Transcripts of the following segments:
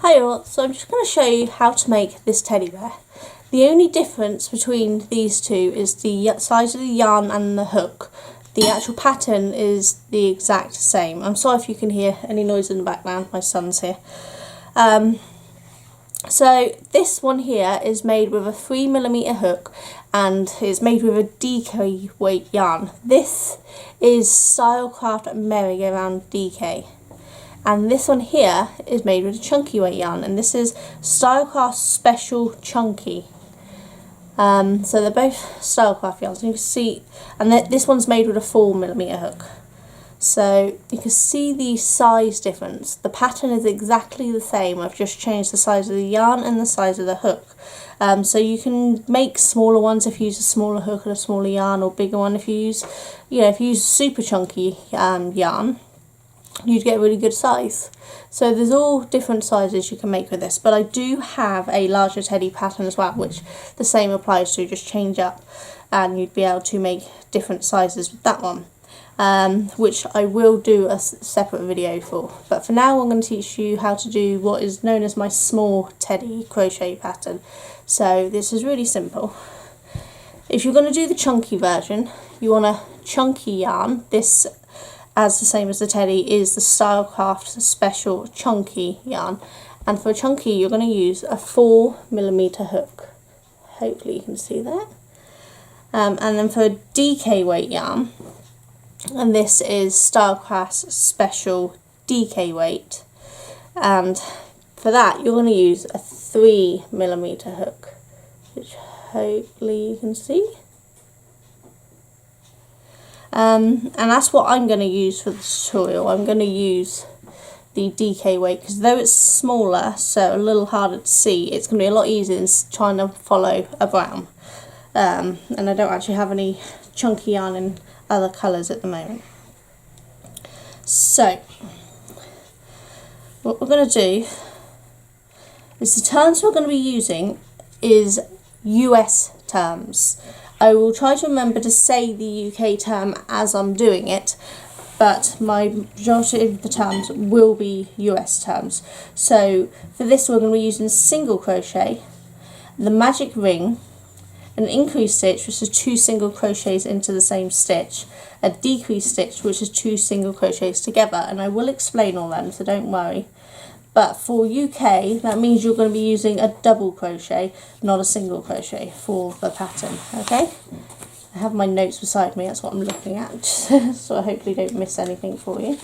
Hi all, so I'm just going to show you how to make this teddy bear. The only difference between these two is the size of the yarn and the hook. The actual pattern is the exact same. I'm sorry if you can hear any noise in the background, my son's here. So this one here is made with a 3mm hook and is made with a DK weight yarn. This is Stylecraft Merry-Go-Round DK. And this one here is made with a chunky weight yarn, and this is Stylecraft Special Chunky. So they're both Stylecraft yarns. You can see, and this one's made with a 4mm hook. So you can see the size difference. The pattern is exactly the same. I've just changed the size of the yarn and the size of the hook. So you can make smaller ones if you use a smaller hook and a smaller yarn, or bigger one if you use, if you use super chunky yarn. You'd get a really good size. So there's all different sizes you can make with this, but I do have a larger teddy pattern as well, which the same applies to. Just change up and you'd be able to make different sizes with that one, which I will do a separate video for. But for now I'm going to teach you how to do what is known as my small teddy crochet pattern. So this is really simple. If you're going to do the chunky version, you want a chunky yarn. This, as the same as the teddy, is the Stylecraft Special Chunky yarn, and for chunky you're going to use a 4mm hook. Hopefully you can see that. And then for a DK weight yarn, and this is Stylecraft Special DK weight, and for that you're going to use a 3mm hook, which hopefully you can see. And that's what I'm going to use for the tutorial. I'm going to use the DK weight because though it's smaller, so a little harder to see, it's going to be a lot easier than trying to follow a brown. And I don't actually have any chunky yarn in other colours at the moment. So what we're going to do is, the terms we're going to be using is US terms. I will try to remember to say the UK term as I'm doing it, but my majority of the terms will be US terms. So for this we're going to be using single crochet, the magic ring, an increase stitch, which is 2 single crochets into the same stitch, a decrease stitch, which is 2 single crochets together, and I will explain all them, so don't worry. But for UK, that means you're going to be using a double crochet, not a single crochet for the pattern, okay? I have my notes beside me, that's what I'm looking at, so I hopefully don't miss anything for you.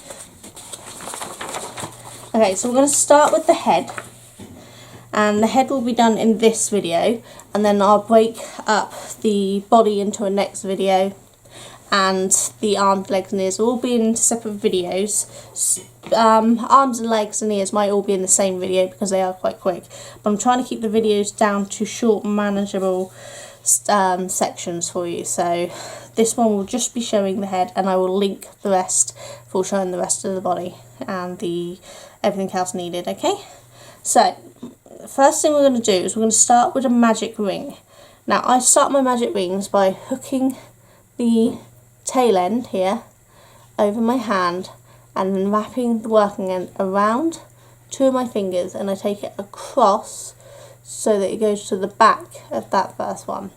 Okay, so we're going to start with the head, and the head will be done in this video, and then I'll break up the body into a next video, and the arms, legs and ears will all be in separate videos. Arms and legs and ears might all be in the same video because they are quite quick, but I'm trying to keep the videos down to short, manageable sections for you. So this one will just be showing the head, and I will link the rest for showing the rest of the body and everything else needed. Okay, so the first thing we're going to do is we're going to start with a magic ring. Now I start my magic rings by hooking the tail end here over my hand and then wrapping the working end around 2 of my fingers, and I take it across so that it goes to the back of that first one,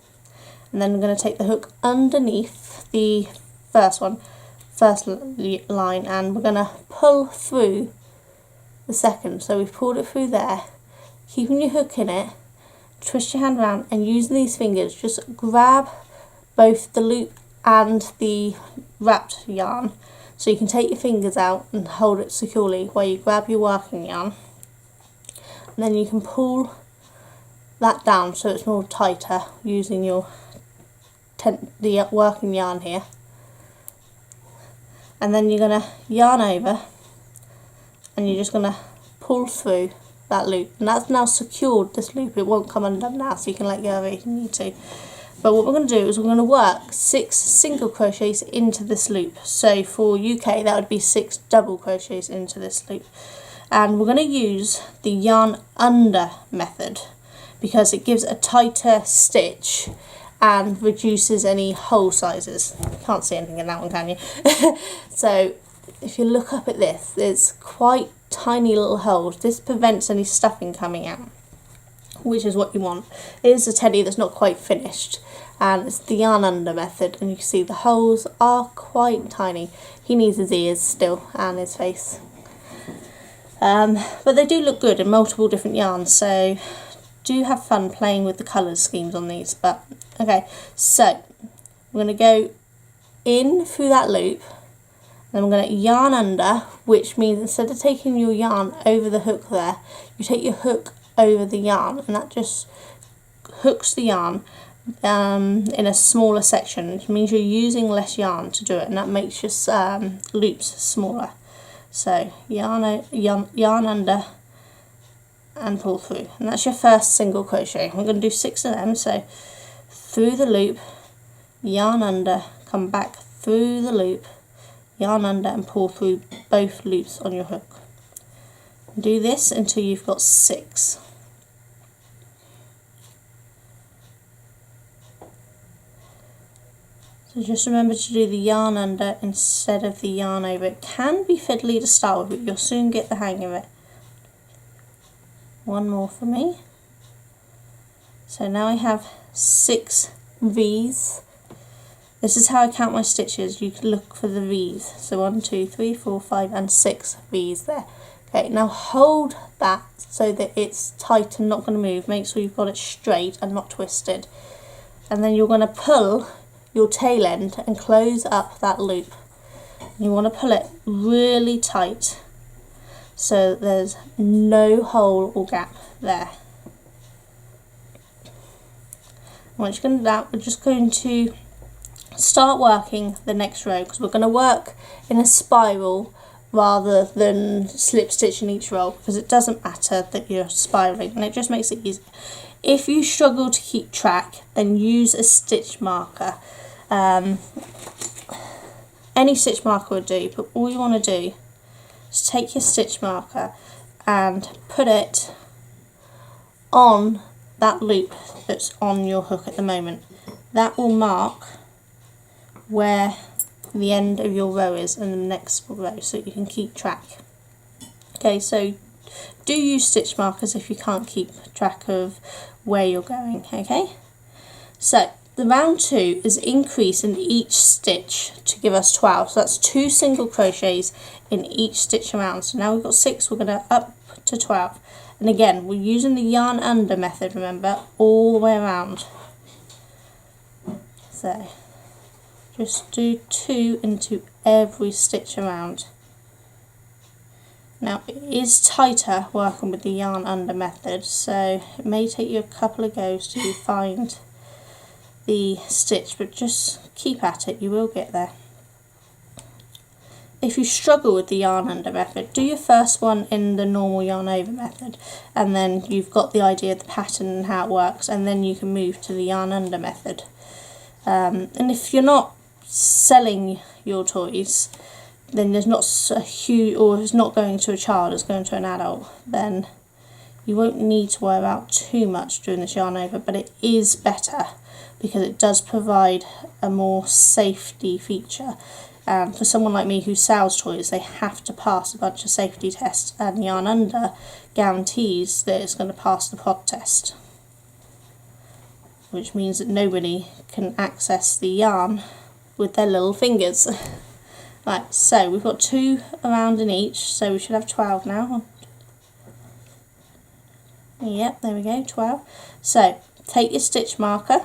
and then I'm going to take the hook underneath the first line, and we're going to pull through the second. So we've pulled it through there, keeping your hook in it, twist your hand around and using these fingers just grab both the loop and the wrapped yarn, so you can take your fingers out and hold it securely while you grab your working yarn, and then you can pull that down so it's more tighter using your the working yarn here, and then you're going to yarn over and you're just going to pull through that loop, and that's now secured this loop. It won't come undone now, so you can let go of it if you need to. But what we're going to do is we're going to work 6 single crochets into this loop. So for UK that would be 6 double crochets into this loop. And we're going to use the yarn under method because it gives a tighter stitch and reduces any hole sizes. Can't see anything in that one, can you? So if you look up at this, it's quite tiny little holes. This prevents any stuffing coming out, which is what you want. It is a teddy that's not quite finished, and it's the yarn under method, and you can see the holes are quite tiny. He needs his ears still and his face, but they do look good in multiple different yarns, so do have fun playing with the colour schemes on these. But okay, so we're going to go in through that loop, then we're going to yarn under, which means instead of taking your yarn over the hook there, you take your hook over the yarn, and that just hooks the yarn in a smaller section, which means you're using less yarn to do it, and that makes your loops smaller. So yarn under and pull through, and that's your first single crochet. We're going to do 6 of them, so through the loop, yarn under, come back through the loop, yarn under and pull through both loops on your hook. Do this until you've got 6. So just remember to do the yarn under instead of the yarn over. It can be fiddly to start with, but you'll soon get the hang of it. One more for me. So now I have 6 V's. This is how I count my stitches. You can look for the V's. So 1, 2, 3, 4, 5 and 6 V's there. Okay, now hold that so that it's tight and not going to move. Make sure you've got it straight and not twisted. And then you're going to pull your tail end and close up that loop. You want to pull it really tight so that there's no hole or gap there. Once you've done that, we're just going to start working the next row, because we're going to work in a spiral rather than slip stitching each row, because it doesn't matter that you're spiraling and it just makes it easier. If you struggle to keep track, then use a stitch marker. Any stitch marker will do, but all you want to do is take your stitch marker and put it on that loop that's on your hook at the moment. That will mark where the end of your row is in the next row, so you can keep track. Okay, so do use stitch markers if you can't keep track of where you're going. Okay, so the round 2 is increase in each stitch to give us 12, so that's 2 single crochets in each stitch around. So now we've got 6, we're going to up to 12, and again we're using the yarn under method, remember, all the way around. So just do 2 into every stitch around. Now it is tighter working with the yarn under method, so it may take you a couple of goes to find the stitch, but just keep at it, you will get there. If you struggle with the yarn under method, do your first one in the normal yarn over method, and then you've got the idea of the pattern and how it works, and then you can move to the yarn under method. And if you're not selling your toys, then there's not a huge, or it's not going to a child, it's going to an adult, then you won't need to worry about too much doing this yarn over, but it is better because it does provide a more safety feature. For someone like me who sells toys, they have to pass a bunch of safety tests, and yarn under guarantees that it's going to pass the pod test, which means that nobody can access the yarn with their little fingers. Right, so we've got 2 around in each, so we should have 12 now. Yep, there we go, 12. So take your stitch marker,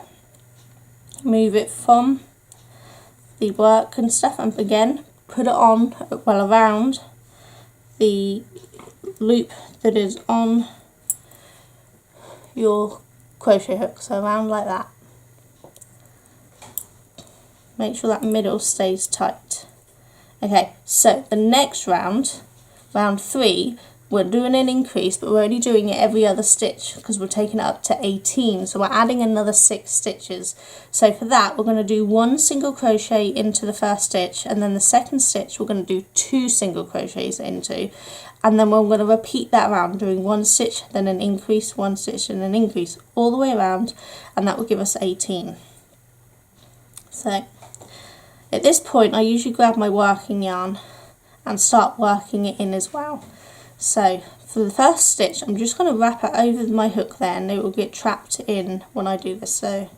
move it from the work and stuff, and again put it on, well, around the loop that is on your crochet hook, so around like that. Make sure that middle stays tight. Okay, so the next round, round 3, we're doing an increase, but we're only doing it every other stitch because we're taking it up to 18, so we're adding another 6 stitches. So for that, we're going to do 1 single crochet into the first stitch, and then the second stitch we're going to do 2 single crochets into, and then we're going to repeat that round, doing 1 stitch, then an increase, 1 stitch, and an increase all the way around, and that will give us 18. So at this point, I usually grab my working yarn and start working it in as well. So for the first stitch, I'm just going to wrap it over my hook there, and it will get trapped in when I do this. So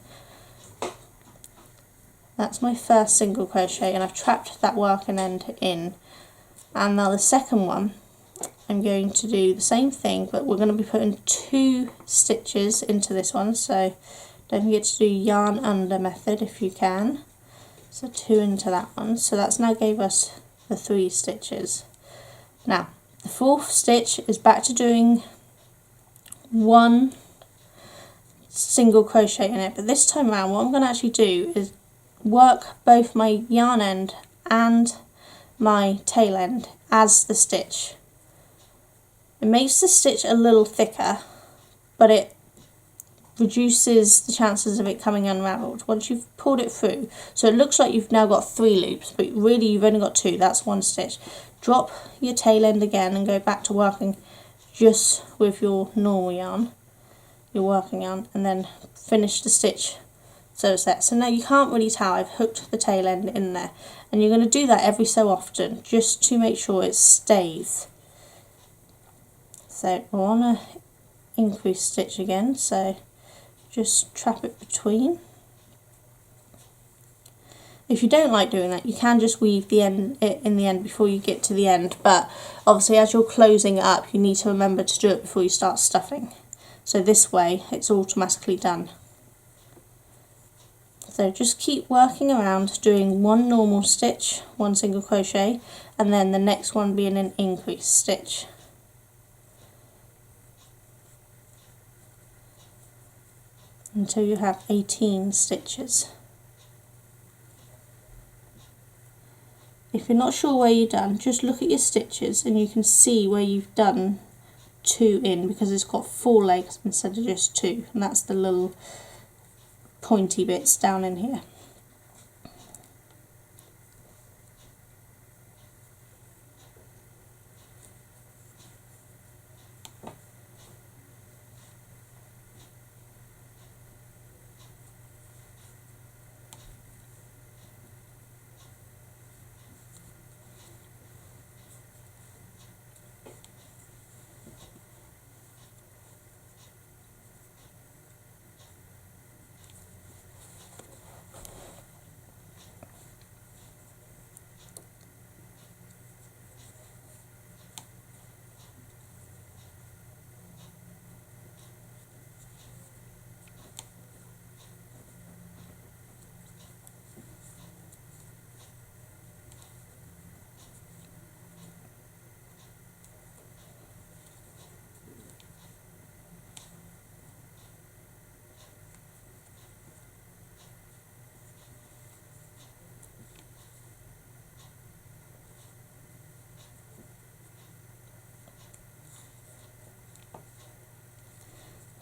that's my first single crochet, and I've trapped that working end in. And now the second one, I'm going to do the same thing, but we're going to be putting 2 stitches into this one. So don't forget to do yarn under method if you can. So 2 into that one. So that's now gave us the 3 stitches. Now the 4th stitch is back to doing 1 single crochet in it, but this time around what I'm going to actually do is work both my yarn end and my tail end as the stitch. It makes the stitch a little thicker, but it reduces the chances of it coming unravelled once you've pulled it through. So it looks like you've now got 3 loops, but really you've only got 2. That's 1 stitch. Drop your tail end again and go back to working just with your normal yarn, your working yarn, and then finish the stitch so it's there. So now you can't really tell I've hooked the tail end in there, and you're going to do that every so often just to make sure it stays. So we're on a increase stitch again, so just trap it between. If you don't like doing that, you can just weave the end in the end before you get to the end, but obviously as you're closing it up you need to remember to do it before you start stuffing. So this way it's automatically done. So just keep working around doing 1 normal stitch, 1 single crochet, and then the next one being an increase stitch. Until you have 18 stitches. If you're not sure where you're done, just look at your stitches and you can see where you've done 2 in, because it's got 4 legs instead of just 2, and that's the little pointy bits down in here.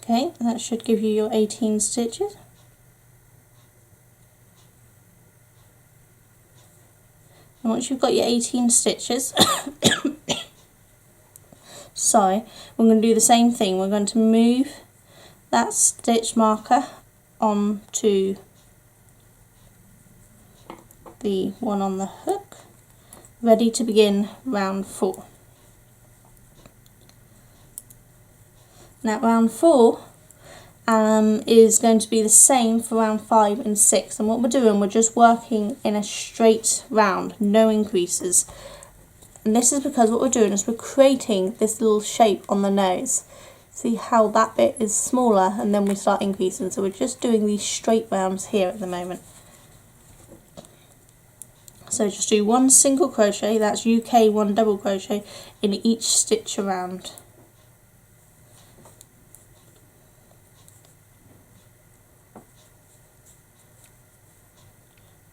Okay, that should give you your 18 stitches. And once you've got your 18 stitches, sorry, we're going to do the same thing. We're going to move that stitch marker onto the one on the hook, ready to begin round 4. Now round 4 is going to be the same for round 5 and 6, and what we're doing, we're just working in a straight round, no increases. And this is because what we're doing is we're creating this little shape on the nose. See how that bit is smaller and then we start increasing, so we're just doing these straight rounds here at the moment. So just do 1 single crochet, that's UK 1 double crochet in each stitch around.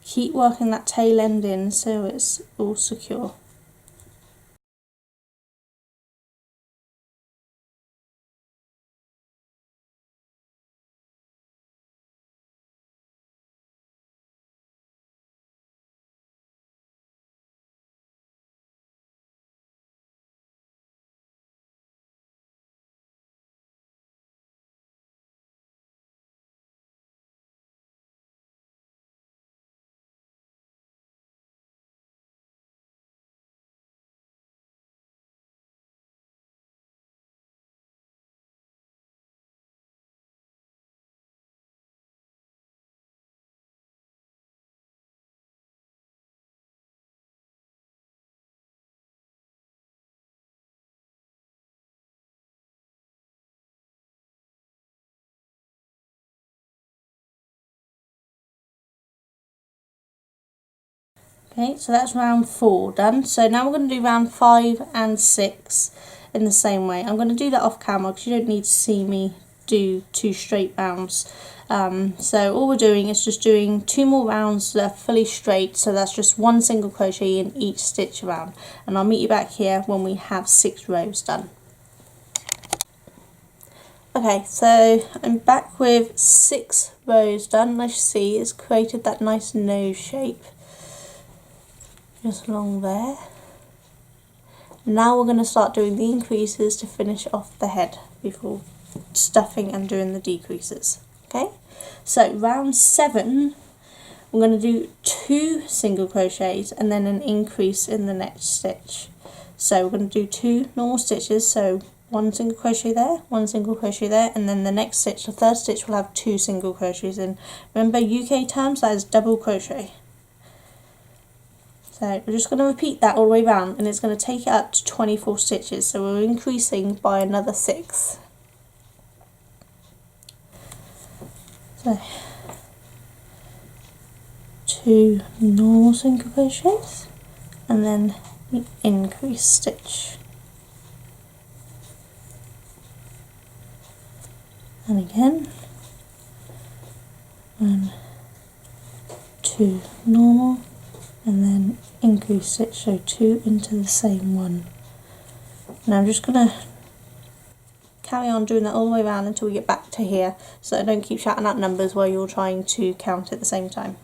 Keep working that tail end in so it's all secure. Okay, so that's round 4 done. So now we're going to do round 5 and 6 in the same way. I'm going to do that off camera because you don't need to see me do 2 straight rounds. So all we're doing is just doing 2 more rounds that are fully straight, so that's just 1 single crochet in each stitch around. And I'll meet you back here when we have 6 rows done. Okay, so I'm back with 6 rows done. As you see, it's created that nice nose shape just along there. Now we're going to start doing the increases to finish off the head before stuffing and doing the decreases. Okay, so round 7 we're going to do 2 single crochets and then an increase in the next stitch. So we're going to do 2 normal stitches, so 1 single crochet there, 1 single crochet there, and then the next stitch, the third stitch, will have 2 single crochets in. Remember, UK terms, that is double crochet. So we're just going to repeat that all the way around, and it's going to take it up to 24 stitches, so we're increasing by another 6. So 2 normal single crochets and then the increase stitch, and again 1, 2 normal and then increase stitch, so 2 into the same one. Now I'm just going to carry on doing that all the way around until we get back to here, so I don't keep shouting out numbers while you're trying to count at the same time.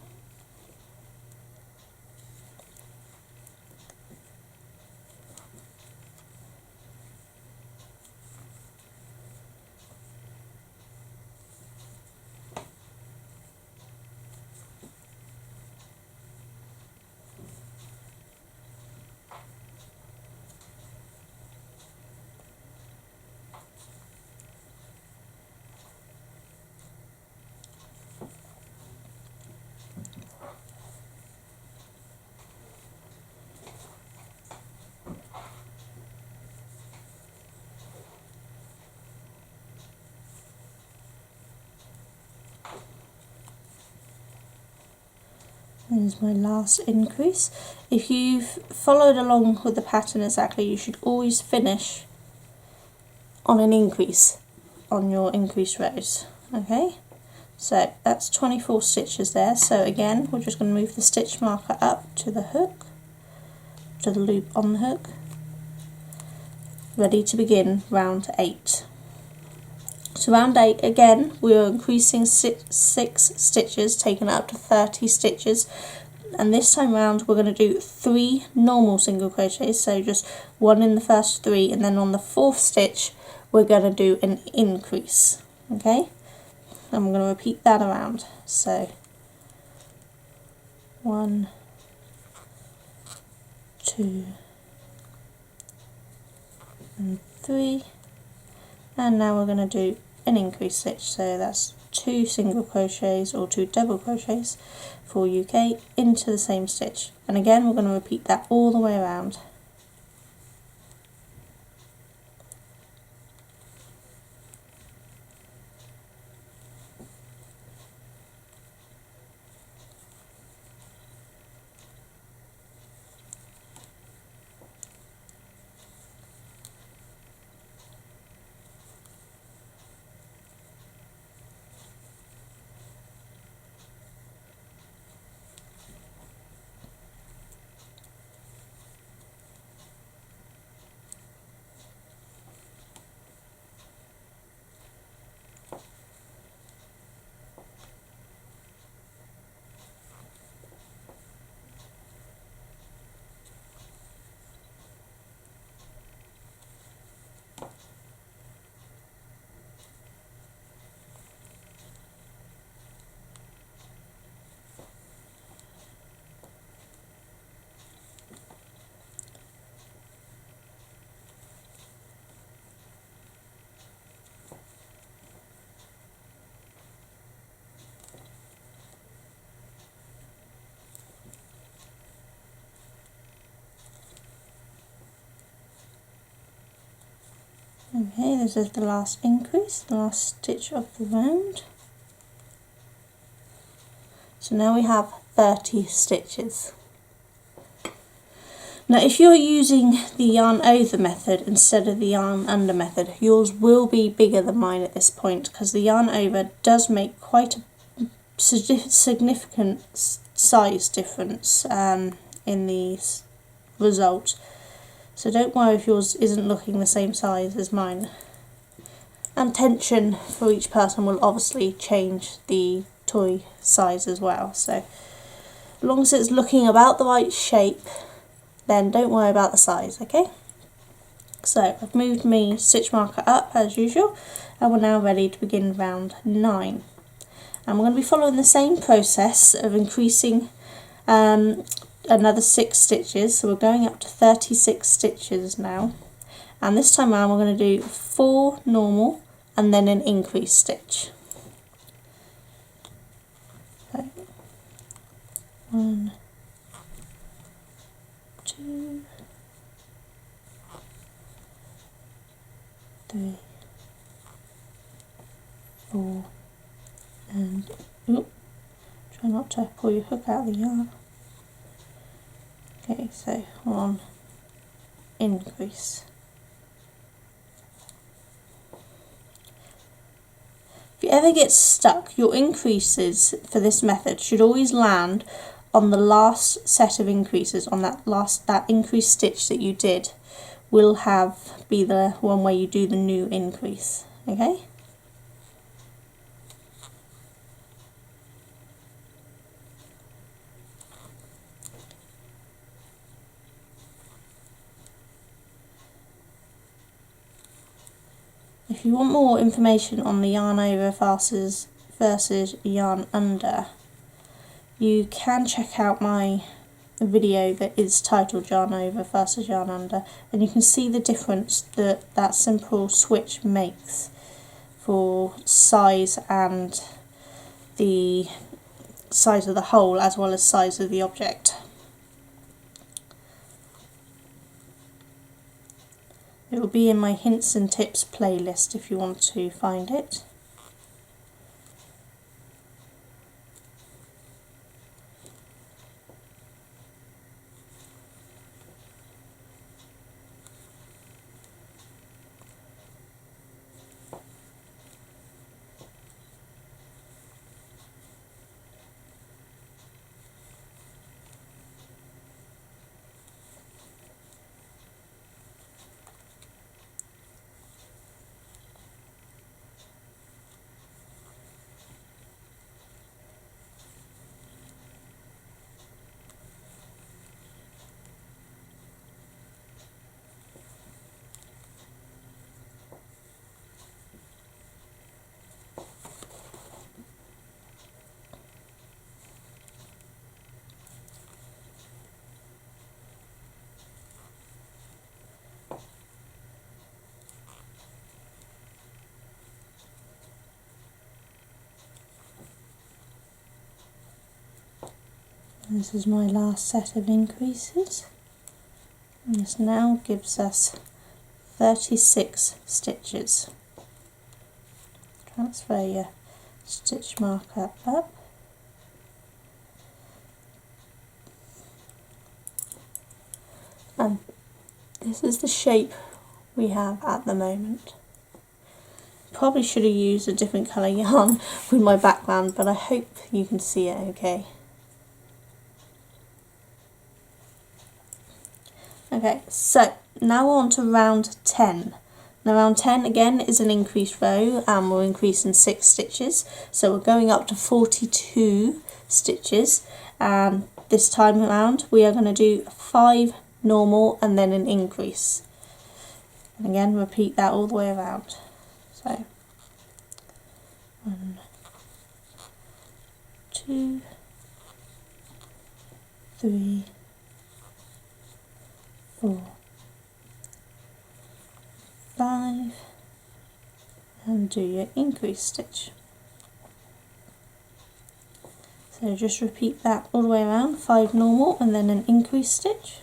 Here's my last increase. If you've followed along with the pattern exactly, you should always finish on an increase on your increase rows. Okay, so that's 24 stitches there. So again, we're just going to move the stitch marker up to the hook, to the loop on the hook, ready to begin round 8. So round 8, again, we are increasing 6 stitches, taking it up to 30 stitches, and this time round we're going to do 3 normal single crochets, so just 1 in the first 3, and then on the 4th stitch we're going to do an increase. Okay, and we're going to repeat that around, so 1, 2 and 3, and now we're going to do an increase stitch, so that's 2 single crochets or 2 double crochets for UK into the same stitch, and again we're going to repeat that all the way around. Okay, this is the last increase, the last stitch of the round. So now we have 30 stitches. Now if you're using the yarn over method instead of the yarn under method, yours will be bigger than mine at this point, because the yarn over does make quite a significant size difference in the result. So don't worry if yours isn't looking the same size as mine. And tension for each person will obviously change the toy size as well. So as long as it's looking about the right shape, then don't worry about the size, okay? So I've moved my stitch marker up as usual, and we're now ready to begin round 9. And we're going to be following the same process of increasing another 6 stitches, so we're going up to 36 stitches now. And this time around we're going to do 4 normal and then an increase stitch. So 1, 2, 3, 4, and try not to pull your hook out of the yarn. Okay, so 1 increase. If you ever get stuck, your increases for this method should always land on the last set of increases, on that increase stitch that you did will be the one where you do the new increase, okay? If you want more information on the yarn over versus yarn under, you can check out my video that is titled yarn over versus yarn under, and you can see the difference that that simple switch makes for size and the size of the hole as well as size of the object. It will be in my hints and tips playlist if you want to find it. This is my last set of increases, and this now gives us 36 stitches. Transfer your stitch marker up. And this is the shape we have at the moment. Probably should have used a different colour yarn with my background, but I hope you can see it okay. Okay, so now we're on to round 10. Now round 10 again is an increased row, and we're increasing 6 stitches, so we're going up to 42 stitches, and this time around we are going to do 5 normal and then an increase. And again repeat that all the way around. So 1, 2, 3, 4, 5, and do your increase stitch. So just repeat that all the way around, 5 normal and then an increase stitch.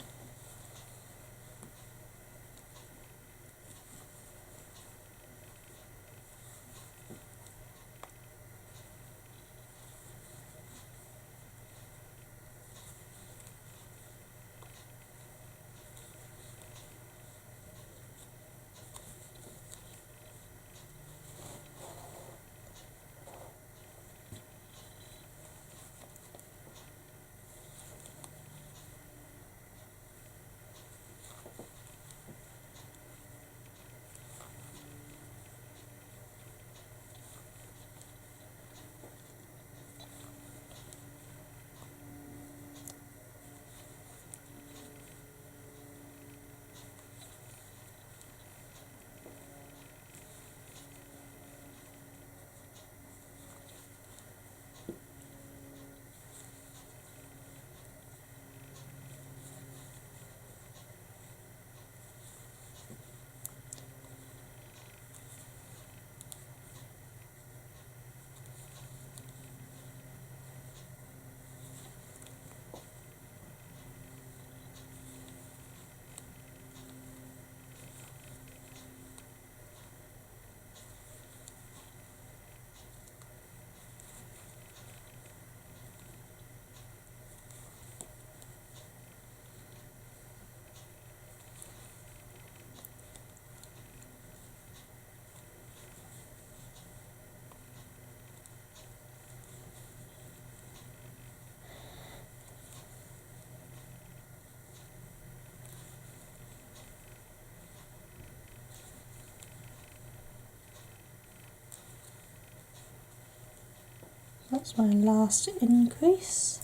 That's my last increase.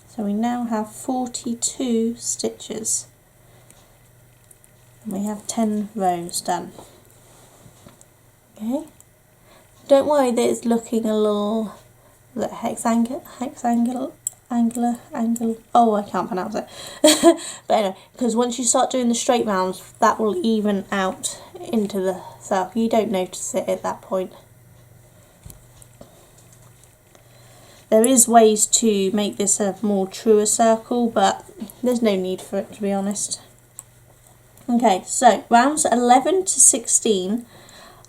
So we now have 42 stitches and we have 10 rows done. Okay, don't worry that it's looking a little angle. Oh, I can't pronounce it. But anyway, because once you start doing the straight rounds, that will even out into the circle. You don't notice it at that point. There is ways to make this a more truer circle, but there's no need for it, to be honest. Okay, so rounds 11 to 16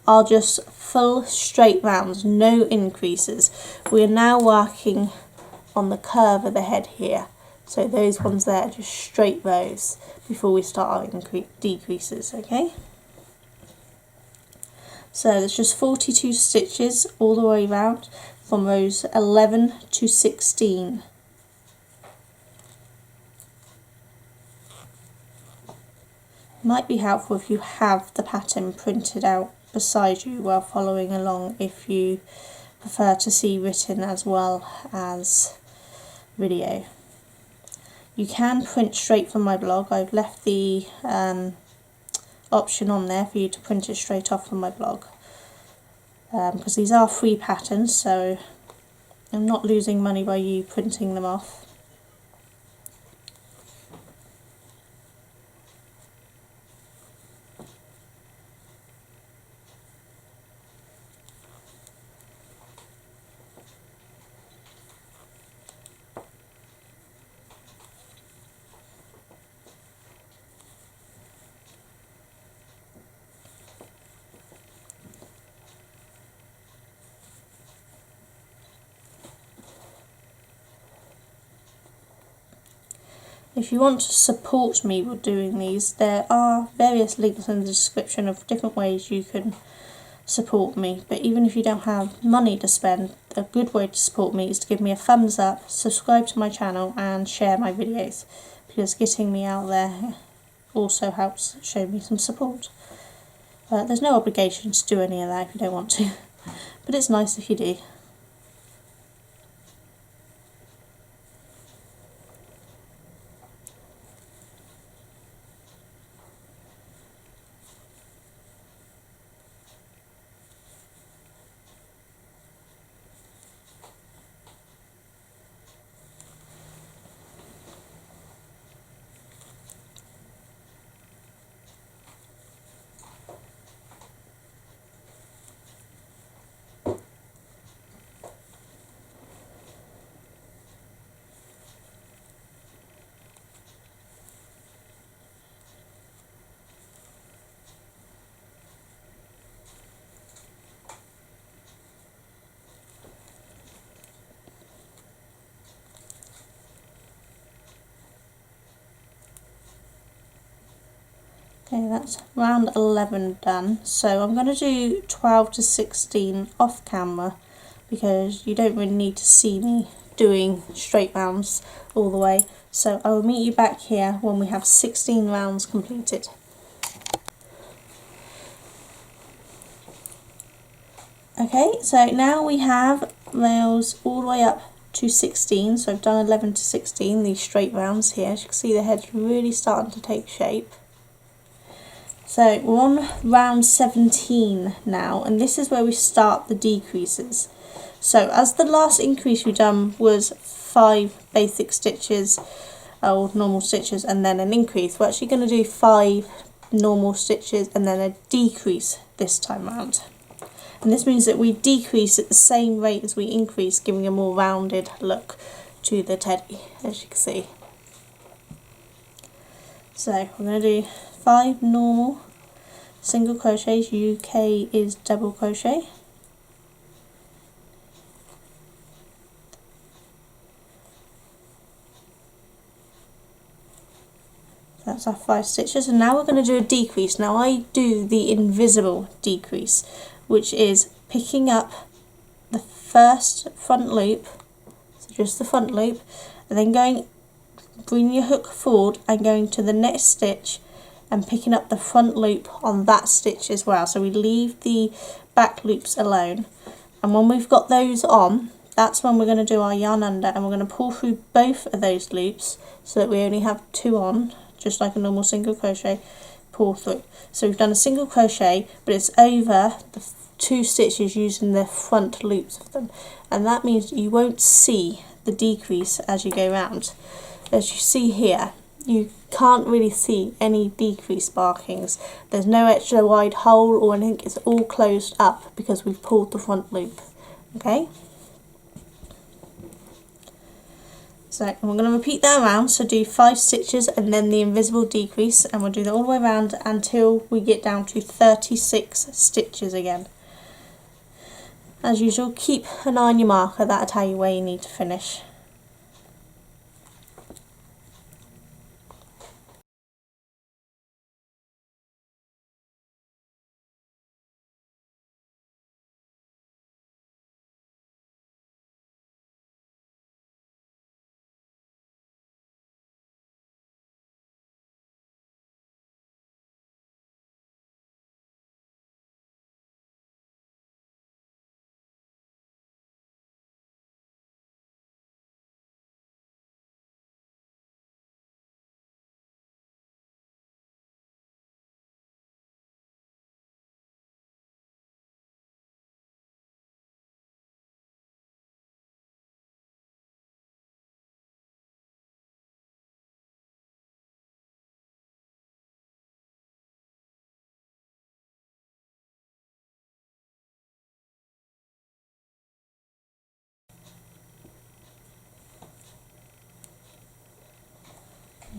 are just full straight rounds, no increases. We are now working on the curve of the head here. So those ones there are just straight rows before we start our decreases, okay? So there's just 42 stitches all the way around, from rows 11 to 16. Might be helpful if you have the pattern printed out beside you while following along, if you prefer to see written as well as video. You can print straight from my blog. I've left the option on there for you to print it straight off from my blog. Because these are free patterns, so I'm not losing money by you printing them off. If you want to support me with doing these, there are various links in the description of different ways you can support me. But even if you don't have money to spend, a good way to support me is to give me a thumbs up, subscribe to my channel and share my videos, because getting me out there also helps show me some support. There's no obligation to do any of that if you don't want to, but it's nice if you do. Okay, that's round 11 done. So I'm going to do 12 to 16 off camera, because you don't really need to see me doing straight rounds all the way. So I will meet you back here when we have 16 rounds completed. Okay, so now we have rows all the way up to 16. So I've done 11 to 16, these straight rounds here. As you can see, the head's really starting to take shape. So we're on round 17 now, and this is where we start the decreases. So as the last increase we done was 5 basic stitches, or normal stitches, and then an increase, we're actually going to do 5 normal stitches and then a decrease this time round. And this means that we decrease at the same rate as we increase, giving a more rounded look to the teddy, as you can see. So we're going to do 5 normal single crochets. UK is double crochet. That's our 5 stitches, and now we're going to do a decrease. Now I do the invisible decrease, which is picking up the first front loop, so just the front loop, and then bringing your hook forward and going to the next stitch and picking up the front loop on that stitch as well. So we leave the back loops alone. And when we've got those on, that's when we're going to do our yarn under, and we're going to pull through both of those loops so that we only have 2 on, just like a normal single crochet, pull through. So we've done a single crochet, but it's over the 2 stitches using the front loops of them, and that means you won't see the decrease as you go round. As you see here, you can't really see any decrease markings. There's no extra wide hole or anything, it's all closed up because we've pulled the front loop. Okay? So we're going to repeat that around, so do 5 stitches and then the invisible decrease, and we'll do that all the way around until we get down to 36 stitches again. As usual, keep an eye on your marker, that'll tell you where you need to finish.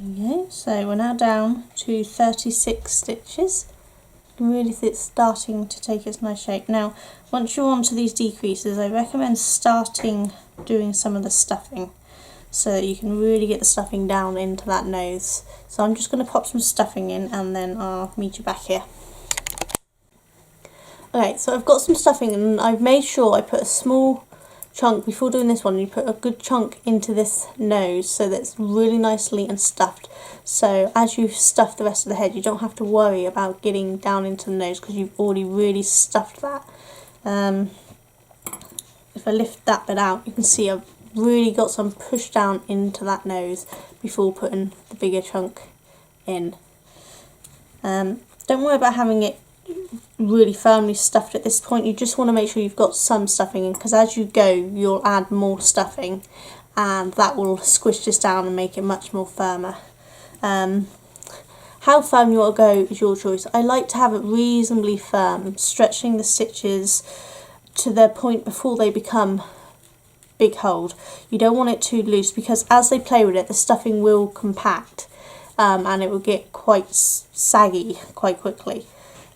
There you go. So we're now down to 36 stitches. You can really see it's starting to take its nice shape. Now, once you're onto these decreases, I recommend starting doing some of the stuffing so that you can really get the stuffing down into that nose. So I'm just going to pop some stuffing in and then I'll meet you back here. Okay, so I've got some stuffing and I've made sure I put a small chunk, before doing this one, you put a good chunk into this nose so that it's really nicely and stuffed. So as you stuff the rest of the head, you don't have to worry about getting down into the nose because you've already really stuffed that. If I lift that bit out, you can see I've really got some push down into that nose before putting the bigger chunk in. Don't worry about having it really firmly stuffed at this point. You just want to make sure you've got some stuffing in, because as you go you'll add more stuffing and that will squish this down and make it much more firmer. How firm you want to go is your choice. I like to have it reasonably firm, stretching the stitches to the point before they become big hold. You don't want it too loose because as they play with it the stuffing will compact and it will get quite saggy quite quickly.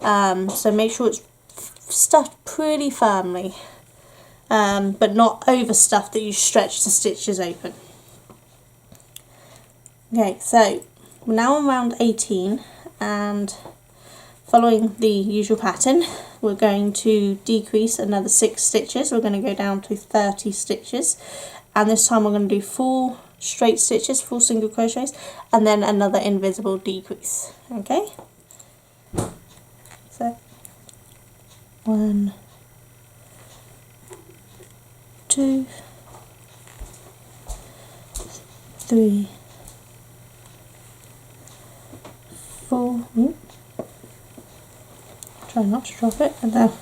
So make sure it's stuffed pretty firmly, but not overstuffed that you stretch the stitches open. Okay, so we're now on round 18 and following the usual pattern we're going to decrease another 6 stitches. We're going to go down to 30 stitches, and this time we're going to do 4 straight stitches, 4 single crochets, and then another invisible decrease. Okay, so 1, 2, 3, 4, try not to drop it, and then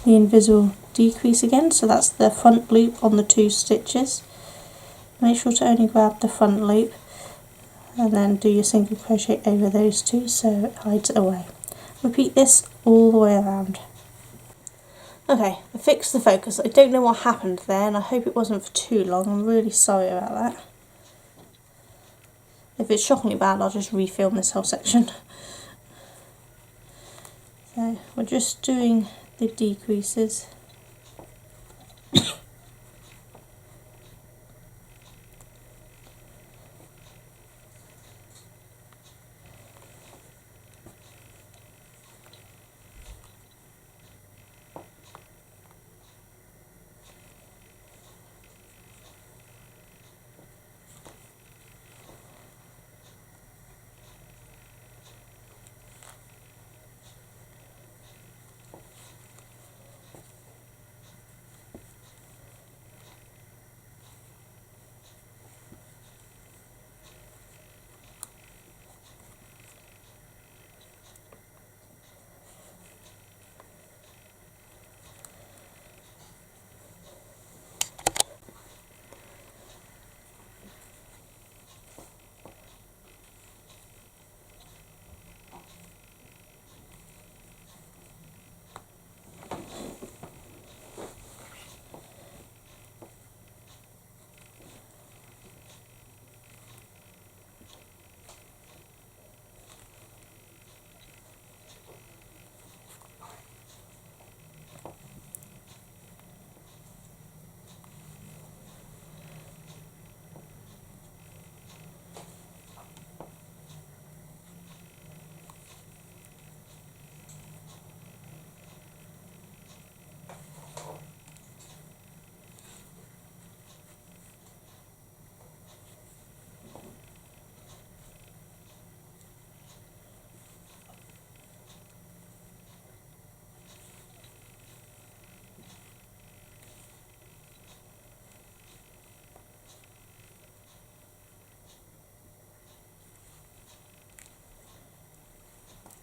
the invisible decrease again, so that's the front loop on the 2 stitches. Make sure to only grab the front loop and then do your single crochet over those 2 so it hides it away. Repeat this all the way around. Okay, I fixed the focus. I don't know what happened there and I hope it wasn't for too long. I'm really sorry about that. If it's shockingly bad I'll just refilm this whole section. So we're just doing the decreases.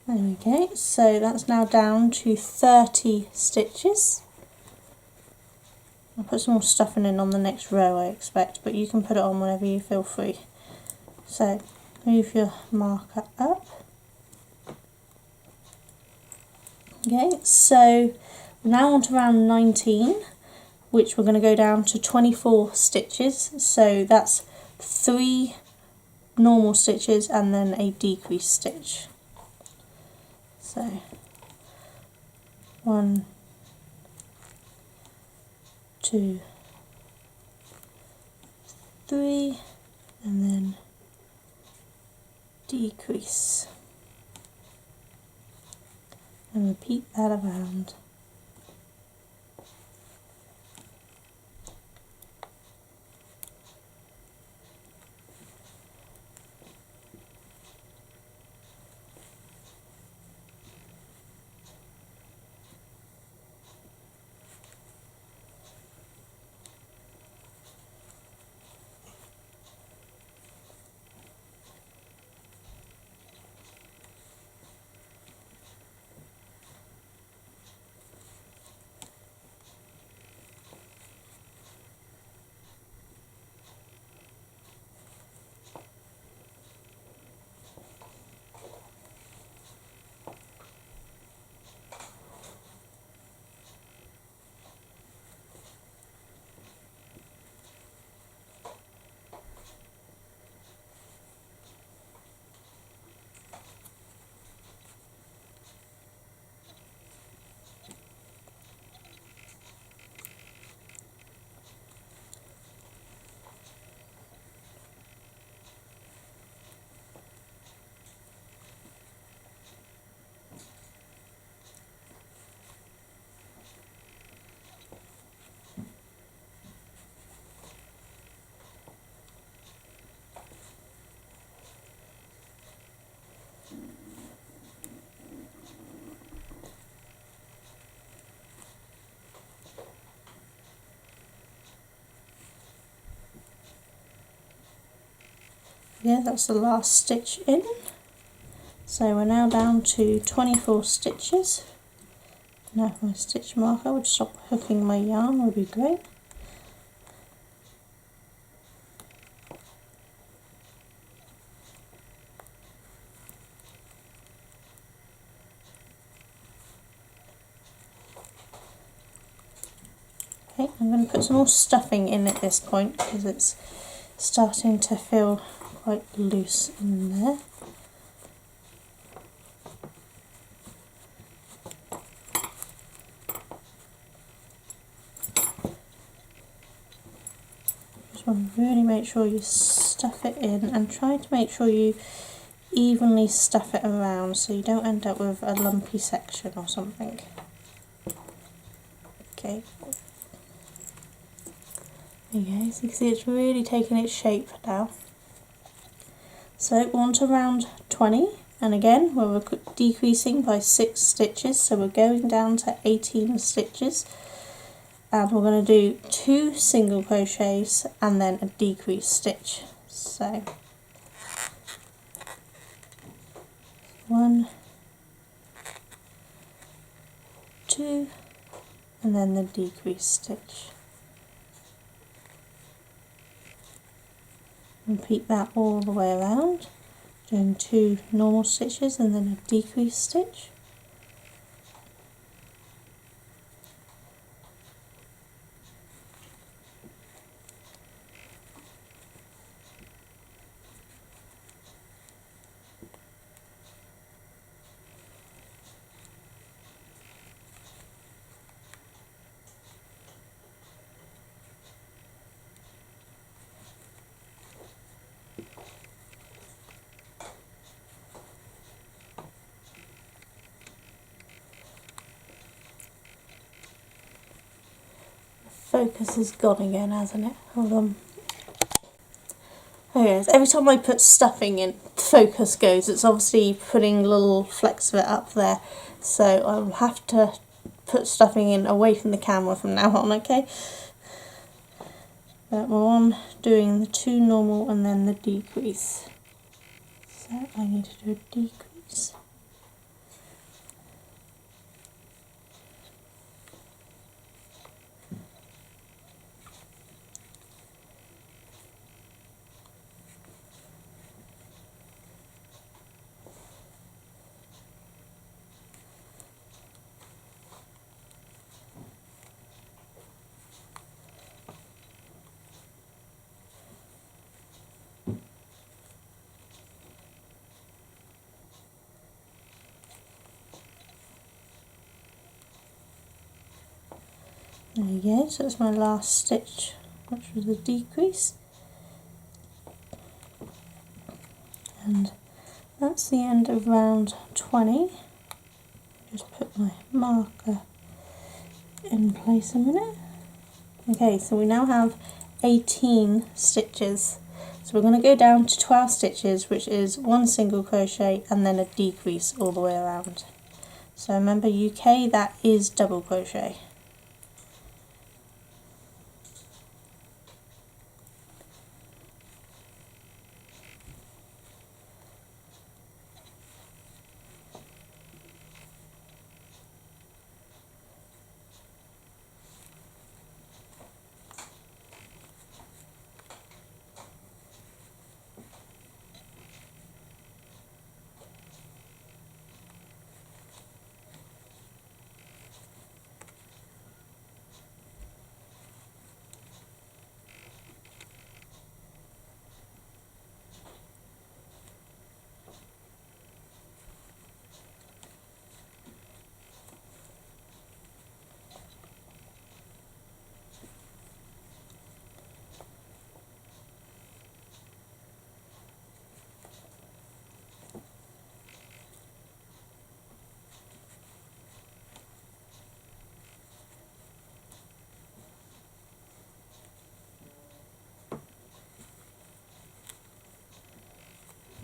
There we go, so that's now down to 30 stitches. I'll put some more stuffing in on the next row, I expect, but you can put it on whenever you feel free. So move your marker up. Okay, so we're now on to round 19, which we're going to go down to 24 stitches. So that's 3 normal stitches and then a decrease stitch. So 1, 2, 3, and then decrease, and repeat that around. Yeah, that's the last stitch in. So we're now down to 24 stitches. Now if my stitch marker would stop hooking my yarn would be great. Okay, I'm going to put some more stuffing in at this point because it's starting to feel quite loose in there. Just want to really make sure you stuff it in and try to make sure you evenly stuff it around so you don't end up with a lumpy section or something. Okay. There you go, so you can see it's really taking its shape now. So we're on to round 20, and again we're decreasing by 6 stitches, so we're going down to 18 stitches, and we're going to do 2 single crochets and then a decrease stitch. So 1, 2, and then the decrease stitch. Repeat that all the way around, doing 2 normal stitches and then a decrease stitch. Focus has gone again, hasn't it? Hold on. Okay, so every time I put stuffing in, the focus goes. It's obviously putting little flecks of it up there. So I'll have to put stuffing in away from the camera from now on, okay? But we're on doing the 2 normal and then the decrease. So I need to do a decrease. There you go, so that's my last stitch, which was a decrease. And that's the end of round 20. Just put my marker in place a minute. Okay, so we now have 18 stitches. So we're going to go down to 12 stitches, which is one single crochet and then a decrease all the way around. So remember UK, that is double crochet.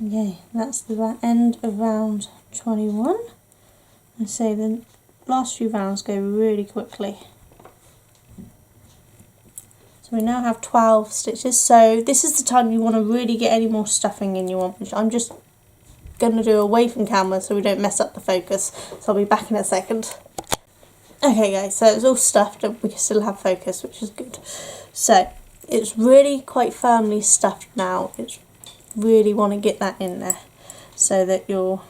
Okay, that's the end of round 21. I say the last few rounds go really quickly. So we now have 12 stitches, so this is the time you want to really get any more stuffing in you want, which I'm just going to do away from camera so we don't mess up the focus. So I'll be back in a second. Okay guys, so it's all stuffed and we can still have focus, which is good. So it's really quite firmly stuffed now. It's really want to get that in there so that you're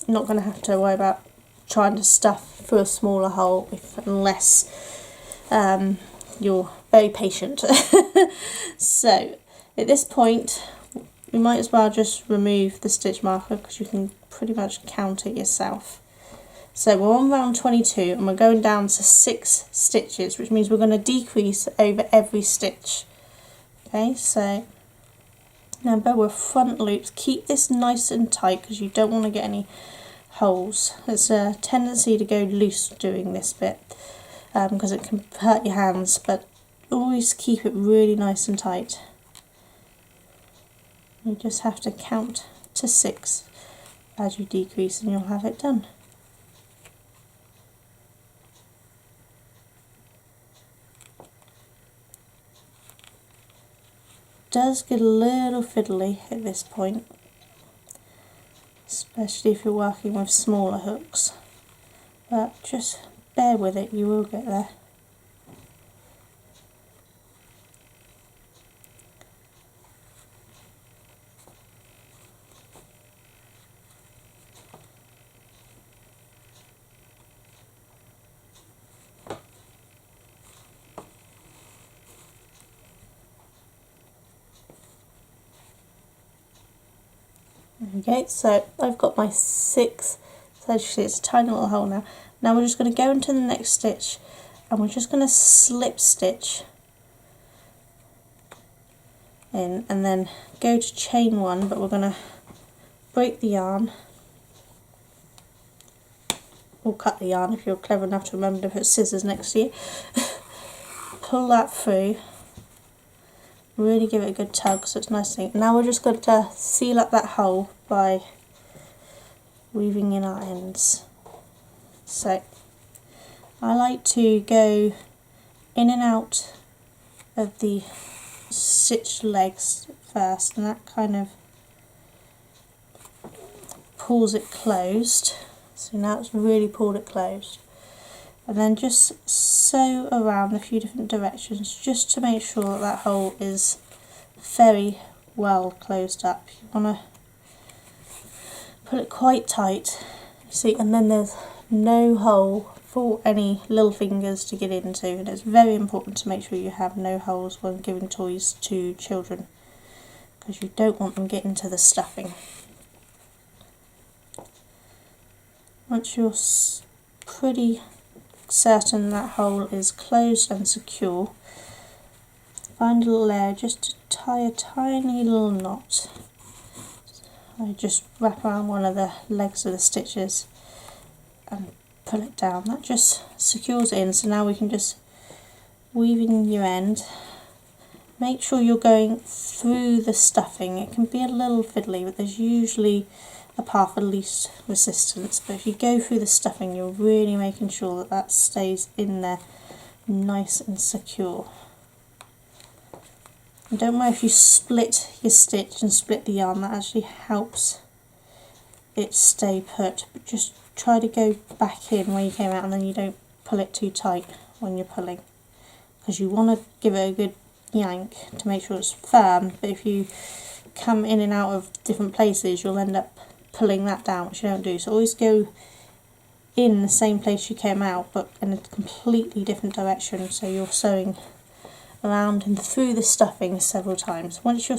not going to have to worry about trying to stuff through a smaller hole unless you're very patient. So at this point you might as well just remove the stitch marker because you can pretty much count it yourself. So we're on round 22 and we're going down to 6 stitches, which means we're going to decrease over every stitch. Okay, so remember, we're front loops. Keep this nice and tight because you don't want to get any holes. There's a tendency to go loose doing this bit because it can hurt your hands, but always keep it really nice and tight. You just have to count to 6 as you decrease and you'll have it done. Does get a little fiddly at this point, especially if you're working with smaller hooks, but just bear with it, you will get there. Okay, so I've got my 6, so as you see it's a tiny little hole now. Now we're just going to go into the next stitch and we're just going to slip stitch in and then go to chain 1, but we're going to break the yarn or cut the yarn if you're clever enough to remember to put scissors next to you. Pull that through. Really give it a good tug so it's nice and neat. Now we're just going to seal up that hole by weaving in our ends. So I like to go in and out of the stitched legs first, and that kind of pulls it closed. So now it's really pulled it closed. And then just sew around a few different directions just to make sure that that hole is very well closed up. You want to put it quite tight, see, and then there's no hole for any little fingers to get into, and it's very important to make sure you have no holes when giving toys to children because you don't want them getting to the stuffing. Once you're pretty certain that hole is closed and secure, find a little area just to tie a tiny little knot. I just wrap around one of the legs of the stitches and pull it down. That just secures it in, so now we can just weave in your end. Make sure you're going through the stuffing. It can be a little fiddly, but there's usually a path of least resistance. But if you go through the stuffing, you're really making sure that that stays in there nice and secure. And don't worry if you split your stitch and split the yarn, that actually helps it stay put. But just try to go back in where you came out, and then you don't pull it too tight when you're pulling, because you want to give it a good yank to make sure it's firm. But if you come in and out of different places, you'll end up pulling that down, which you don't do. So always go in the same place you came out, but in a completely different direction, so you're sewing around and through the stuffing several times. Once you're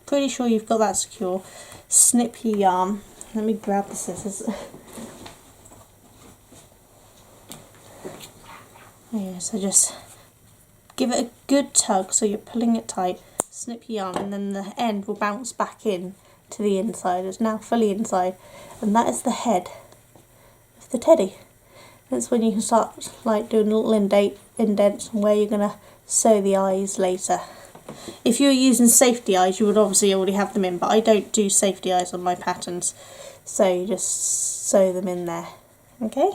pretty sure you've got that secure, snip your yarn. Let me grab the scissors. Yeah, so just give it a good tug so you're pulling it tight, snip your yarn, and then the end will bounce back in to the inside. It's now fully inside, and that is the head of the teddy. That's when you can start like doing little indents on where you're going to sew the eyes later. If you're using safety eyes, you would obviously already have them in, but I don't do safety eyes on my patterns, so you just sew them in there. Okay.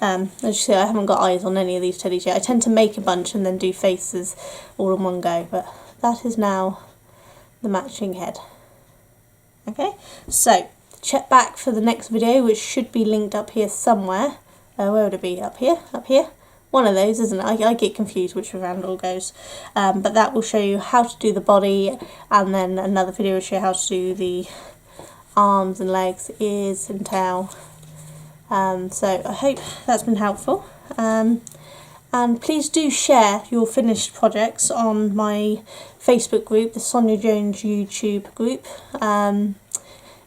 As you see, I haven't got eyes on any of these teddies yet. I tend to make a bunch and then do faces all in one go, but that is now the matching head. Okay, so check back for the next video, which should be linked up here somewhere. Where would it be? Up here? Up here? One of those, isn't it? I get confused which around it all goes. But that will show you how to do the body, and then another video will show you how to do the arms and legs, ears and tail. So I hope that's been helpful. And please do share your finished projects on my Facebook group, the Sonia Jones YouTube group.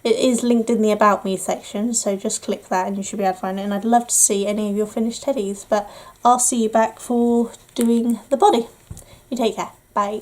It is linked in the About Me section, so just click that and you should be able to find it. And I'd love to see any of your finished teddies, but I'll see you back for doing the body. You take care. Bye.